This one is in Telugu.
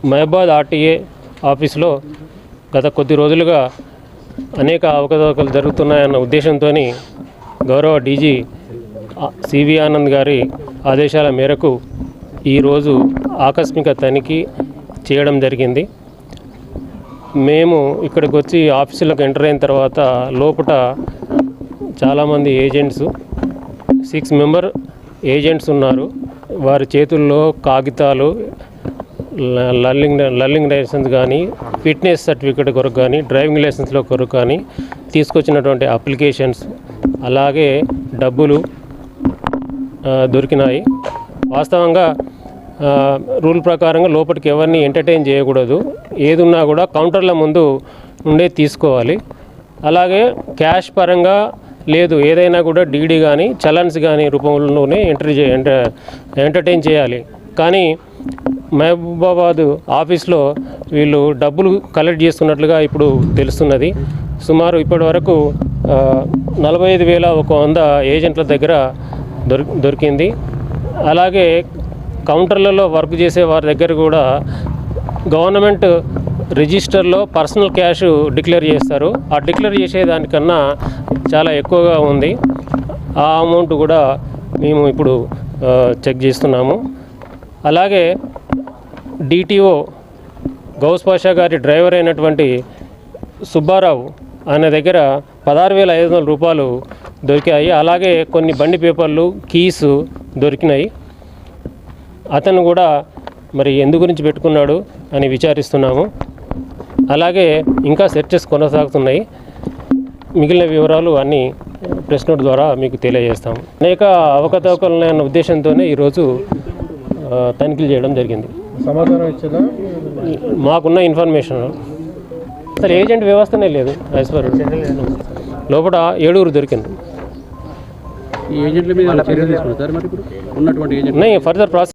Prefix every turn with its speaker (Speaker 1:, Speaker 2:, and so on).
Speaker 1: మహబాద్ ఆర్టీఏ ఆఫీస్లో గత కొద్ది రోజులుగా అనేక అవకతవకలు జరుగుతున్నాయన్న ఉద్దేశంతో గౌరవ డీజీ సివి ఆనంద్ గారి ఆదేశాల మేరకు ఈరోజు ఆకస్మిక తనిఖీ చేయడం జరిగింది. మేము ఇక్కడికి వచ్చి ఆఫీసులకు ఎంటర్ అయిన తర్వాత లోపల చాలామంది ఏజెంట్స్ 6 మెంబర్ ఏజెంట్స్ ఉన్నారు. వారి చేతుల్లో కాగితాలు, లర్నింగ్ లైసెన్స్ కానీ, ఫిట్నెస్ సర్టిఫికేట్ కొరకు కానీ, డ్రైవింగ్ లైసెన్స్లో కొరకు కానీ తీసుకొచ్చినటువంటి అప్లికేషన్స్, అలాగే డబ్బులు దొరికినాయి. వాస్తవంగా రూల్ ప్రకారంగా లోపలికి ఎవరిని ఎంటర్టైన్ చేయకూడదు. ఏదున్నా కూడా కౌంటర్ల ముందు ఉండే తీసుకోవాలి. అలాగే క్యాష్ పరంగా లేదు, ఏదైనా కూడా డీడీ కానీ చలన్స్ కానీ రూపంలోనే ఎంటర్టైన్ చేయాలి. కానీ మహబూబాబాద్ ఆఫీస్లో వీళ్ళు డబ్బులు కలెక్ట్ చేస్తున్నట్లుగా ఇప్పుడు తెలుస్తున్నది. సుమారు ఇప్పటి వరకు 45,100 ఏజెంట్ల దగ్గర దొరికింది. అలాగే కౌంటర్లలో వర్క్ చేసే వారి దగ్గర కూడా గవర్నమెంట్ రిజిస్టర్లో పర్సనల్ క్యాష్ డిక్లేర్ చేస్తారు. ఆ డిక్లేర్ చేసేదానికన్నా చాలా ఎక్కువగా ఉంది. ఆ అమౌంట్ కూడా మేము ఇప్పుడు చెక్ చేస్తున్నాము. అలాగే డిటిఓ గౌస్ పాషా గారి డ్రైవర్ అయినటువంటి సుబ్బారావు ఆయన దగ్గర 16,500 రూపాయలు దొరికాయి. అలాగే కొన్ని బండి పేపర్లు, కీస్ దొరికినాయి. అతను కూడా మరి ఎందు గురించి పెట్టుకున్నాడు అని విచారిస్తున్నాము. అలాగే ఇంకా సెర్చెస్ కొనసాగుతున్నాయి. మిగిలిన వివరాలు అన్నీ ప్రెస్ నోట్ ద్వారా మీకు తెలియజేస్తాము. అనేక అవకతవకలున్న ఉద్దేశంతోనే ఈరోజు తనిఖీలు చేయడం జరిగింది.
Speaker 2: సమాధానం ఇచ్చేదా?
Speaker 1: మాకున్న ఇన్ఫర్మేషన్ అసలు ఏజెంట్ వ్యవస్థనే లేదు. యాజ్ లోపల 7 దొరికింది.
Speaker 2: ఈ ఏజెంట్ల మీద చర్యలు తీసుకుంటారు. మరి ఇప్పుడు ఉన్నటువంటి ఏజెంట్
Speaker 1: ఫర్దర్ ప్రాసెస్